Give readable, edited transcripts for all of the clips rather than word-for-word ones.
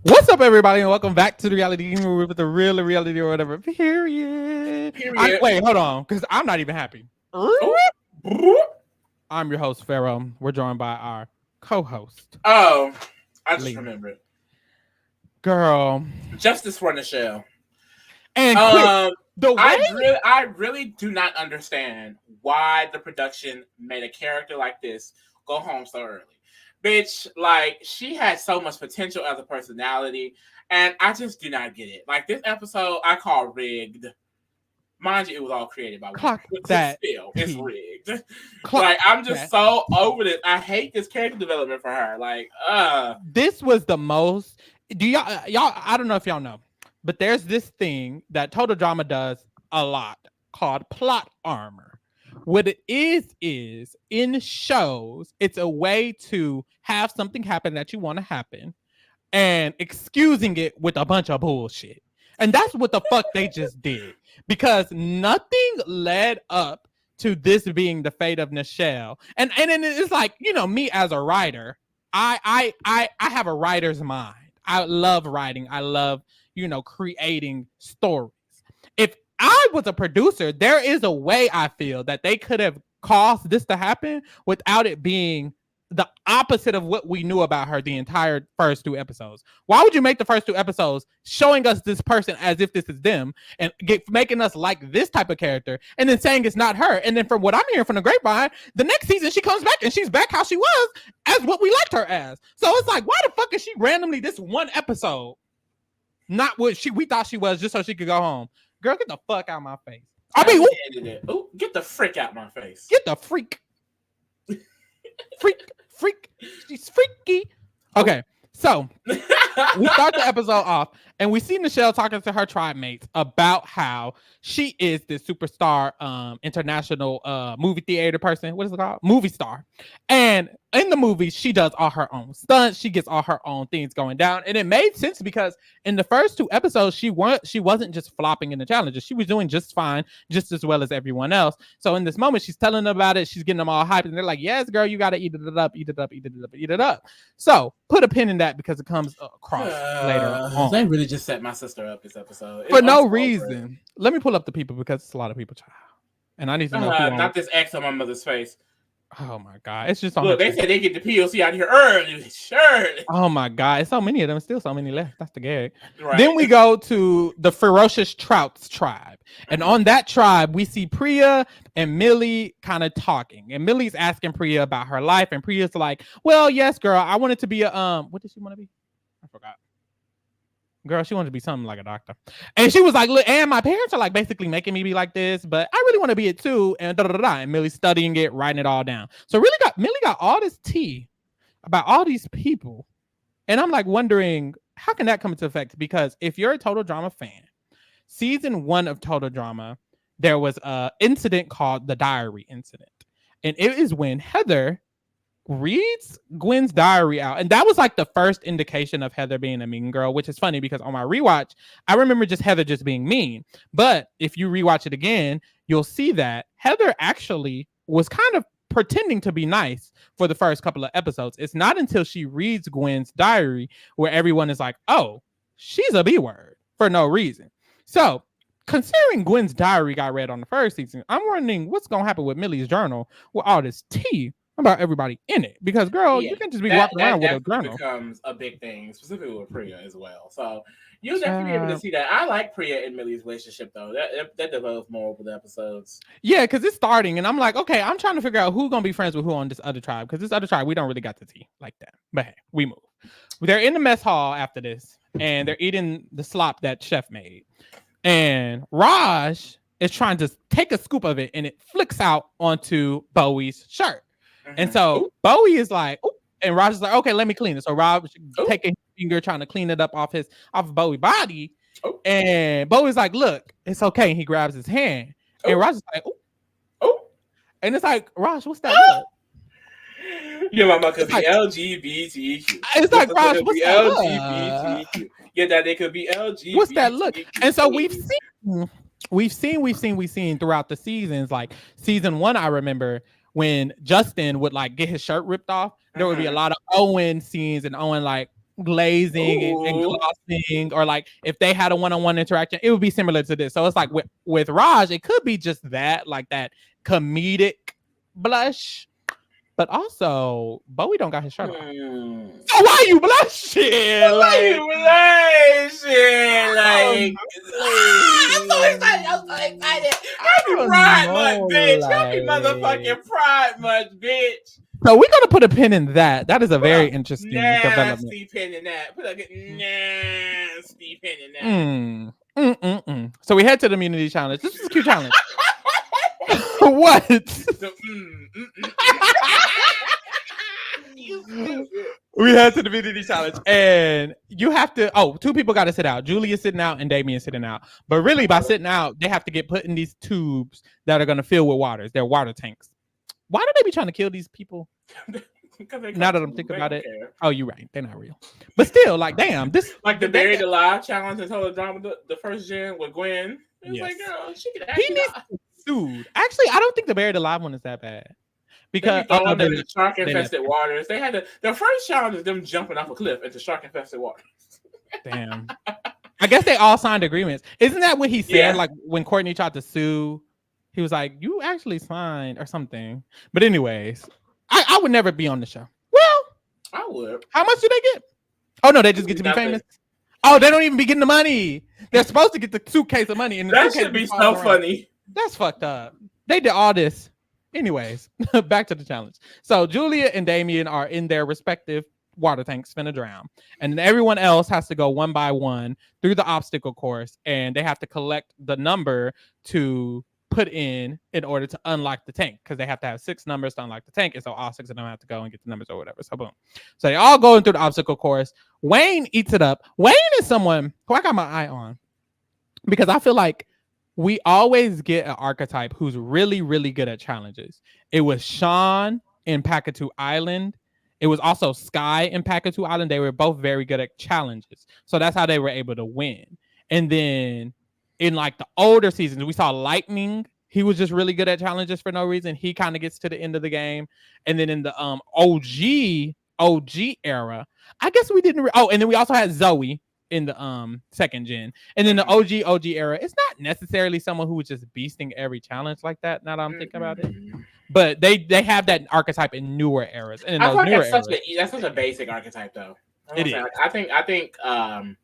What's up, everybody, and welcome back to the reality game with the real reality or whatever. Period. Period. Wait, hold on, because I'm not even happy. Oh. I'm your host, Pharaoh. We're joined by our co-host. Oh, I just Lee. remembered. Girl. Justice for Nichelle. And I really do not understand why the production made a character like this go home so early. Bitch, like, she had so much potential as a personality, and I just do not get it. Like, this episode I call rigged. Mind you, it was all created by Clock women. that Still, it's rigged. Clock I'm just so over this. I hate this character development for her. This was the most. Do y'all? I don't know if y'all know, but there's this thing that Total Drama does a lot called plot armor. What it is in shows, it's a way to have something happen that you want to happen and excusing it with a bunch of bullshit. And that's what the fuck they just did. Because nothing led up to this being the fate of Nichelle. And it's like, you know, me as a writer, I have a writer's mind. I love writing. I love, you know, creating stories. If I was a producer, there is a way I feel that they could have caused this to happen without it being the opposite of what we knew about her the entire first two episodes. Why would you make the first two episodes showing us this person as if this is them and making us like this type of character and then saying it's not her? And then from what I'm hearing from the grapevine, the next season she comes back and she's back how she was as what we liked her as. So it's like, why the fuck is she randomly this one episode not what we thought she was just so she could go home? Girl, get the fuck out of my face. Get the frick out my face. Get the freak. Freak. She's freaky. Okay, so we start the episode off and we see Nichelle talking to her tribe mates about how she is this superstar international movie theater person. What is it called? Movie star. And in the movie, she does all her own stunts. She gets all her own things going down. And it made sense because in the first two episodes, she wasn't just flopping in the challenges. She was doing just fine, just as well as everyone else. So in this moment, she's telling them about it. She's getting them all hyped. And they're like, yes, girl, you got to eat it up, eat it up, eat it up, eat it up. So put a pin in that because it comes across later on. They really just set my sister up this episode. For no reason. Let me pull up the people because it's a lot of people, child. And I need to know who not this X on my mother's face. Oh my god, it's just on. Look, they said they get the POC out here early. Sure. Oh my god, it's so many of them. Still so many left. That's the gag. Right. Then we go to the Ferocious Trouts tribe, and on that tribe we see Priya and Millie kind of talking, and Millie's asking Priya about her life, and Priya's like, "Well, yes, girl, I wanted to be a What did she want to be? I forgot." Girl, she wanted to be something like a doctor. And she was like, look, and my parents are like basically making me be like this, but I really want to be it too. And And Millie's studying it, writing it all down. So Millie got all this tea about all these people. And I'm like wondering, how can that come into effect? Because if you're a Total Drama fan, season 1 of Total Drama, there was an incident called the Diary Incident. And it is when Heather reads Gwen's diary out, and that was like the first indication of Heather being a mean girl, which is funny because on my rewatch I remember just Heather just being mean, but if you rewatch it again you'll see that Heather actually was kind of pretending to be nice for the first couple of episodes. It's not until she reads Gwen's diary where everyone is like, oh, she's a B-word for no reason. So considering Gwen's diary got read on the first season, I'm wondering what's gonna happen with Millie's journal with all this tea about everybody in it, because girl, you can just be walking around with a journal. Becomes a big thing, specifically with Priya as well. So you'll definitely be able to see that. I like Priya and Millie's relationship though. That develops more over the episodes. Yeah, because it's starting, and I'm like, okay, I'm trying to figure out who's gonna be friends with who on this other tribe, because this other tribe we don't really got the tea like that. But hey, we move. They're in the mess hall after this, and they're eating the slop that Chef made, and Raj is trying to take a scoop of it, and it flicks out onto Bowie's shirt. And so Bowie is like, ooh, and Raj is like, okay, let me clean it. So Raj taking his finger trying to clean it up off Bowie's body. And Bowie's like, look, it's okay. And he grabs his hand. And Raj is like, ooh. And it's like, Raj, what's that? Yeah, mama, because the LGBTQ. It's like, Raj, what's that? LGBTQ. Yeah, that they could be LGBT. What's that look? And so we've seen throughout the seasons, like season 1, I remember when Justin would like get his shirt ripped off, there would be a lot of Owen scenes and Owen like glazing and glossing, or like if they had a one-on-one interaction, it would be similar to this. So it's like with Raj, it could be just that, like that comedic blush. But also, Bowie don't got his shirt off. So why you blushing? Why you blushing? Like, I'm so excited. I'm so excited. Happy Pride Month, bitch. Happy motherfucking Pride Month, bitch. So we're gonna put a pin in that. That is a very interesting development. Nasty pin in that. Put a nasty pin in that. So we head to the immunity challenge. This is a cute challenge. What? We head to the immunity challenge, and you have to. Oh, two people got to sit out. Julia's sitting out, and Damien's sitting out. But really, by sitting out, they have to get put in these tubes that are going to fill with waters. They're water tanks. Why do they be trying to kill these people? Now that I'm thinking about it, oh, you're right. They're not real. But still, like, damn, this like the Buried Alive challenge and total drama, the first gen with Gwen. It was like, girl, she could actually sued. Actually, I don't think the Buried Alive one is that bad. Because the shark infested waters. They had the first challenge is them jumping off a cliff into shark infested waters. Damn. I guess they all signed agreements. Isn't that what he said? Yeah. Like when Courtney tried to sue, he was like, "You actually signed or something." But anyways, I would never be on the show. Well, I would. How much do they get? Oh no, they just get to be famous. Oh, they don't even be getting the money. They're supposed to get the suitcase of money, and that should be so funny. That's fucked up. They did all this. Anyways, back to the challenge. So Julia and Damien are in their respective water tanks finna drown. And then everyone else has to go one by one through the obstacle course, and they have to collect the number to put in order to unlock the tank, because they have to have 6 numbers to unlock the tank, and so all 6 of them have to go and get the numbers or whatever. So boom. So they all going through the obstacle course. Wayne eats it up. Wayne is someone who I got my eye on, because I feel like we always get an archetype who's really, really good at challenges. It was Sean in Pakatu Island. It was also Sky in Pakatu Island. They were both very good at challenges. So that's how they were able to win. And then in like the older seasons, we saw Lightning. He was just really good at challenges for no reason. He kind of gets to the end of the game. And then in the OG era, I guess we didn't. And then we also had Zoe in the second gen. And then the OG era, it's not necessarily someone who was just beasting every challenge like that. Now that I'm thinking about it. But they have that archetype in newer eras. And in those newer eras, that's such a basic archetype though. It is. Like, I think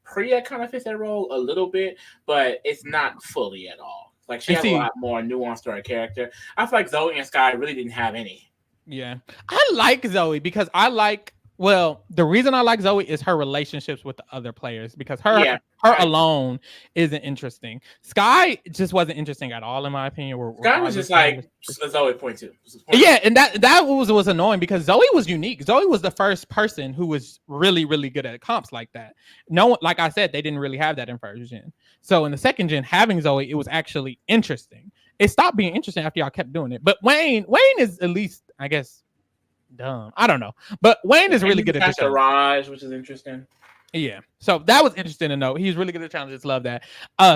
Priya kind of fits that role a little bit, but it's not fully at all. Like she has a lot more nuance to her character. I feel like Zoe and Sky really didn't have any. Yeah. I like Zoe because the reason I like Zoe is her relationships with the other players, because her alone isn't interesting. Sky just wasn't interesting at all, in my opinion. Sky was just like Zoe point 2. Yeah, and that was annoying because Zoe was unique. Zoe was the first person who was really, really good at comps like that. No one, like I said, they didn't really have that in first gen. So in the second gen, having Zoe, it was actually interesting. It stopped being interesting after y'all kept doing it. But Wayne is at least, I guess, dumb. I don't know, but Wayne is really good at this. Raj, which is interesting. Yeah, so that was interesting to know. He's really good at challenges. Love that.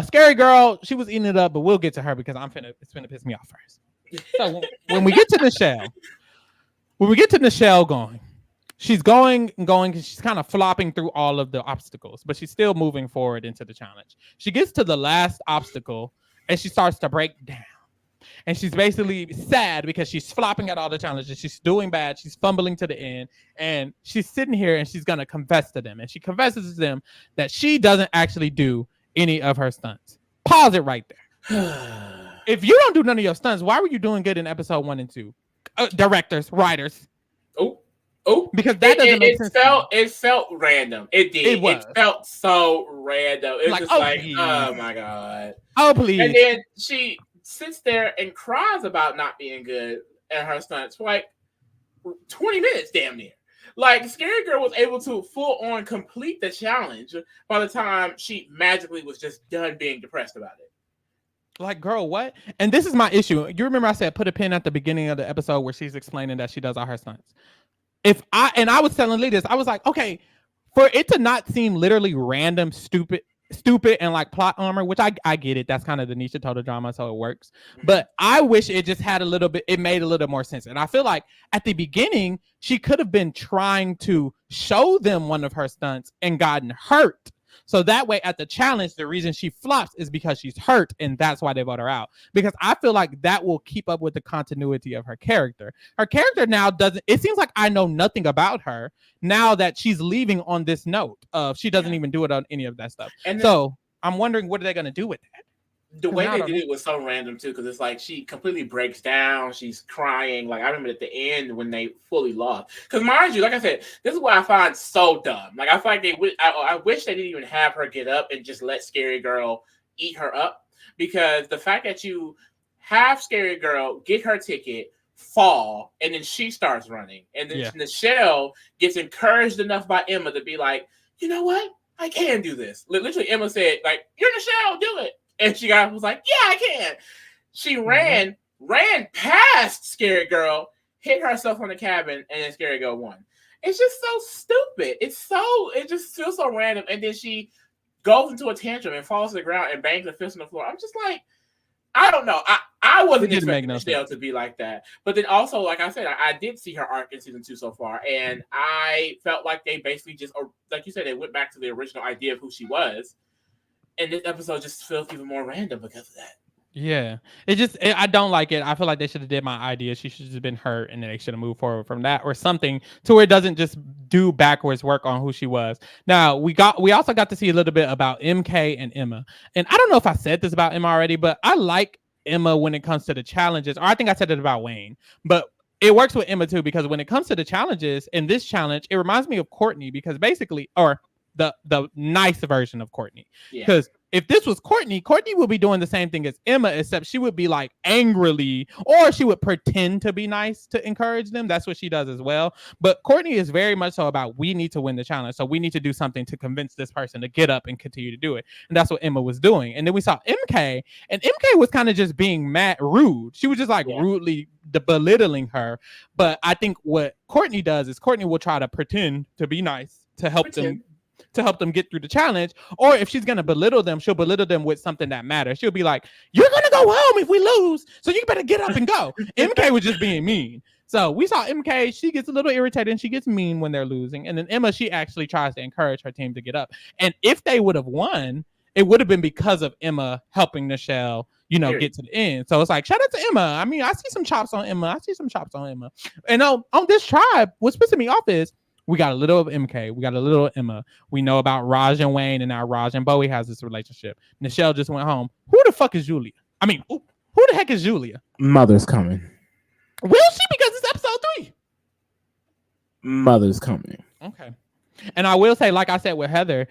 Scary girl, she was eating it up, but we'll get to her because it's gonna piss me off first. So when we get to Nichelle, she's going, she's kind of flopping through all of the obstacles, but she's still moving forward into the challenge. She gets to the last obstacle and she starts to break down. And she's basically sad because she's flopping at all the challenges. She's doing bad. She's fumbling to the end. And she's sitting here and she's going to confess to them. And she confesses to them that she doesn't actually do any of her stunts. Pause it right there. If you don't do none of your stunts, why were you doing good in episode 1 and 2? Directors, writers. Oh, because that doesn't make sense. It felt random. It did. It felt so random. It was oh my God. Oh, please. And then she sits there and cries about not being good at her stunts for like 20 minutes, damn near. Like, Scary Girl was able to full on complete the challenge by the time she magically was just done being depressed about it. Like, girl, what? And this is my issue. You remember I said put a pin at the beginning of the episode where she's explaining that she does all her stunts. I was telling Lee this, I was like, okay, for it to not seem literally random, stupid stupid and like plot armor, which I get it. That's kind of the Nisha total drama, so it works. Mhm. But I wish it just had a little bit, it made a little more sense. And I feel like at the beginning, she could have been trying to show them one of her stunts and gotten hurt. So that way at the challenge, the reason she flops is because she's hurt, and that's why they vote her out. Because I feel like that will keep up with the continuity of her character. Her character now doesn't, it seems like I know nothing about her now that she's leaving on this note of she doesn't even do it on any of that stuff. And so I'm wondering, what are they going to do with that? The way they did it was so random too, because it's like she completely breaks down. She's crying. Like I remember at the end when they fully lost. Because mind you, like I said, this is what I find so dumb. Like I feel like I wish they didn't even have her get up and just let Scary Girl eat her up. Because the fact that you have Scary Girl get her ticket, fall, and then she starts running, and then Nichelle gets encouraged enough by Emma to be like, you know what, I can do this. Literally, Emma said, like, you're Nichelle, do it. And she was like, yeah, I can. She ran past Scary Girl, hit herself on the cabin, and then Scary Girl won. It's just so stupid. It just feels so random. And then she goes into a tantrum and falls to the ground and bangs her fist on the floor. I'm just like, I don't know. I wasn't expecting Nichelle to be like that. But then also, like I said, I did see her arc in season 2 so far, and I felt like they basically just, or like you said, they went back to the original idea of who she was. And this episode just feels even more random because of that. Yeah, I don't like it. I feel like they should have did my idea. She should have been hurt, and then they should have moved forward from that or something to where it doesn't just do backwards work on who she was. Now we also got to see a little bit about MK and Emma, and I don't know if I said this about Emma already, but I like Emma when it comes to the challenges, or I think I said it about Wayne, but it works with Emma too, because when it comes to the challenges, in this challenge, it reminds me of Courtney, because basically, or the nice version of Courtney, because if this was Courtney would be doing the same thing as Emma, except she would be like angrily, or she would pretend to be nice to encourage them. That's what she does as well. But Courtney is very much so about, we need to win the challenge, so we need to do something to convince this person to get up and continue to do it. And that's what Emma was doing. And then we saw MK, and MK was kind of just being rude. She was just like rudely belittling her. But I think what Courtney does is Courtney will try to pretend to be nice to help them get through the challenge. Or if she's gonna belittle them, she'll belittle them with something that matters. She'll be like, you're gonna go home if we lose, so you better get up and go. MK was just being mean. So we saw MK, she gets a little irritated and she gets mean when they're losing. And then Emma, she actually tries to encourage her team to get up. And if they would have won, it would have been because of Emma helping Nichelle, get to the end. So it's like, shout out to Emma. I mean, I see some chops on Emma. And on this tribe, what's pissing me off is, we got a little of MK. We got a little of Emma. We know about Raj and Wayne, and now Raj and Bowie has this relationship. Nichelle just went home. Who the fuck is Julia? I mean, who the heck is Julia? Mother's coming. Will she? Because it's episode 3. Mother's coming. Okay. And I will say, like I said with Heather,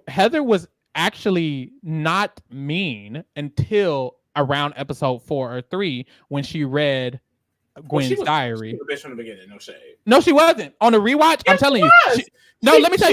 Heather was actually not mean until around episode 4 or 3 when she read Gwen's diary. She was a bitch from the beginning, no shade. No, she wasn't. On a rewatch, I'm telling you. Let me tell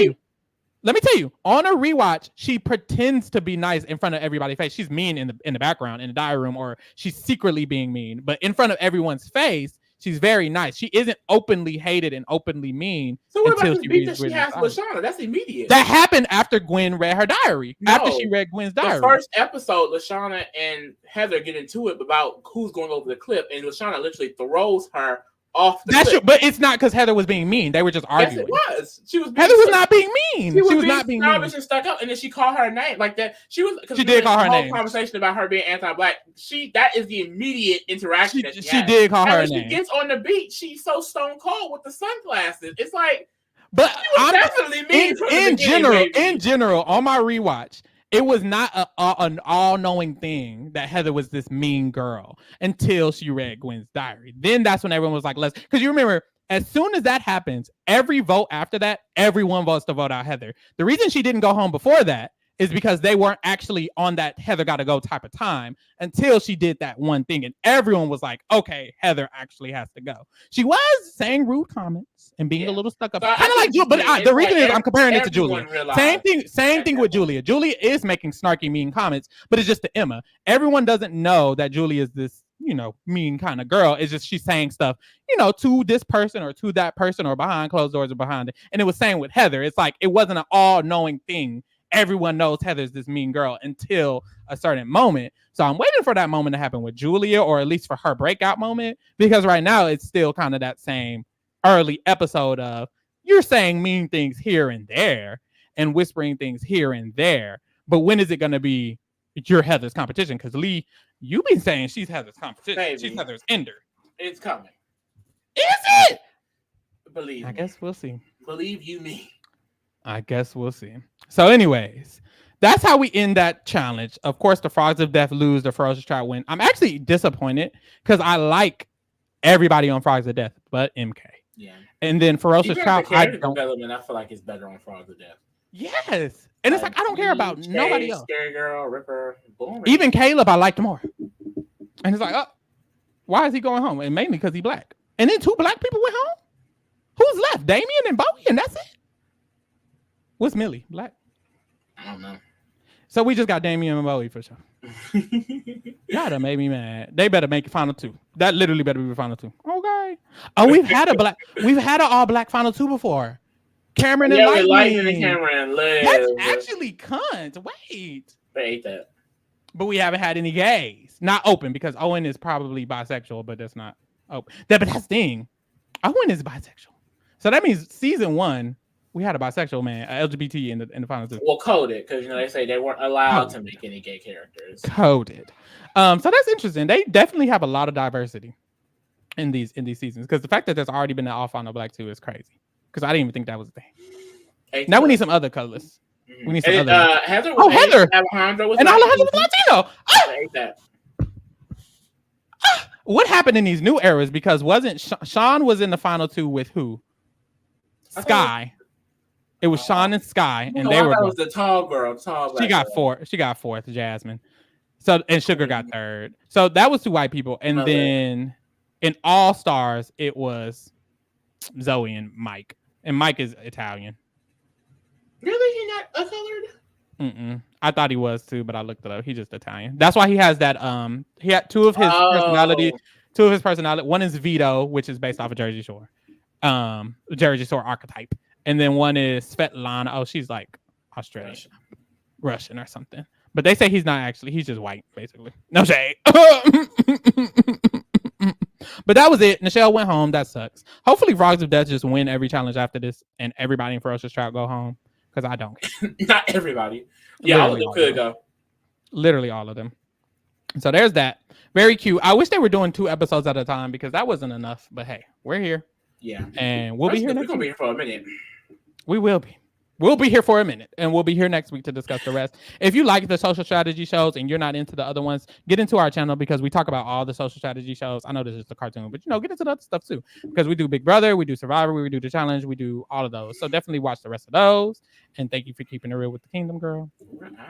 you. On a rewatch, she pretends to be nice in front of everybody's face. She's mean in the background in the diary room, or she's secretly being mean. But in front of everyone's face, she's very nice. She isn't openly hated and openly mean. So what about the beat that she has with Lashana? That's immediate. That happened after Gwen read her diary. No, after she read Gwen's diary. The first episode, Lashana and Heather get into it about who's going over the cliff, and Lashana literally throws her off the cliff. But it's not because Heather was being mean. They were just arguing. Yes, it was. Heather was not being mean. She was not being mean. And stuck up, and then she called her name like that. She did call her name. Conversation about her being anti-black. That is the immediate interaction that she had. Did call her name. When she gets on the beach, she's so stone cold with the sunglasses. It's like, but I'm definitely mean. In general, on my rewatch, it was not an all-knowing thing that Heather was this mean girl until she read Gwen's diary. Then that's when everyone was like, let's, because you remember, as soon as that happens, every vote after that, everyone votes to vote out Heather. The reason she didn't go home before that is because they weren't actually on that Heather gotta go type of time until she did that one thing. And everyone was like, okay, Heather actually has to go. She was saying rude comments and being a little stuck up. Kind of like Julia, but the reason is I'm comparing it to Julia. Same thing with Julia. Julia is making snarky, mean comments, but it's just to Emma. Everyone doesn't know that Julia is this, mean kind of girl. It's just she's saying stuff, to this person or to that person or behind closed doors or behind it. And it was same with Heather. It's like it wasn't an all-knowing thing. everyone knows Heather's this mean girl until a certain moment. So I'm waiting for that moment to happen with Julia, or at least for her breakout moment, because right now it's still kind of that same early episode of you're saying mean things here and there and whispering things here and there. But when is it going to be your Heather's competition? Because Lee, you've been saying she's Heather's competition. Baby, she's Heather's ender. It's coming. Is it? Believe I me. guess we'll see. Believe you me. I guess we'll see. So anyways, that's how we end that challenge. Of course, the Frogs of Death lose, the Ferocious Trout win. I'm actually disappointed because I like everybody on Frogs of Death but MK. Yeah. And then Ferocious Trout, I don't. Development, I feel like it's better on Frogs of Death. Yes. And it's like I don't care about nobody else. Scary Girl, Ripper, boring. Even Caleb, I liked more. And it's like, oh, why is he going home? And mainly because he's black. And then 2 black people went home? Who's left? Damien and Bowie, and that's it? What's Millie? Black? I don't know. So we just got Damien and Bowie for sure. Y'all done made me mad. They better make it final 2. That literally better be the final 2. Okay. Oh, we've had an all black final 2 before. Cameron and Lightning. And Cameron and Liz. That's actually cunt. Wait. They ate that. But we haven't had any gays. Not open, because Owen is probably bisexual, but that's not open. But that's the thing. Owen is bisexual. So that means season 1, we had a bisexual man, a LGBT in the final 2. Well, coded, because they say they weren't allowed to make any gay characters. Coded. So that's interesting. They definitely have a lot of diversity in these seasons, because the fact that there's already been an all final black 2 is crazy. Because I didn't even think that was a thing. Now we need some other colors. Mm-hmm. We need some other. Heather was Heather. Alejandro was Latino. I ate that. What happened in these new eras? Because wasn't Sean was in the final 2 with who? Sky. It was Sean and Sky, and they were. That was the tall girl. She got 4th. She got 4th. Jasmine. So and Sugar got 3rd. So that was 2 white people, and then in All Stars it was Zoe and Mike, and Mike is Italian. Really, he not a colored? I thought he was too, but I looked it up. He's just Italian. That's why he has that. He had 2 of his personality. 2 of his personality. One is Vito, which is based off of Jersey Shore. Jersey Shore archetype, and then one is Svetlana. Oh, she's like Australian, Russian or something. But they say he's not actually. He's just white, basically. No shade. But that was it. Nichelle went home. That sucks. Hopefully, Frogs of Death just win every challenge after this, and everybody in Ferocious Trout go home, because I don't care. Not everybody. Yeah, all of them could go. Literally all of them. So there's that. Very cute. I wish they were doing 2 episodes at a time, because that wasn't enough. But hey, we're here. Yeah. And we'll be here next week. We're going to be here for a minute. We will be. We'll be here for a minute, and we'll be here next week to discuss the rest. If you like the social strategy shows and you're not into the other ones, get into our channel, because we talk about all the social strategy shows. I know this is the cartoon, but get into the other stuff too, because we do Big Brother, we do Survivor, we do the challenge, we do all of those. So definitely watch the rest of those. And thank you for keeping it real with the Kingdom, girl.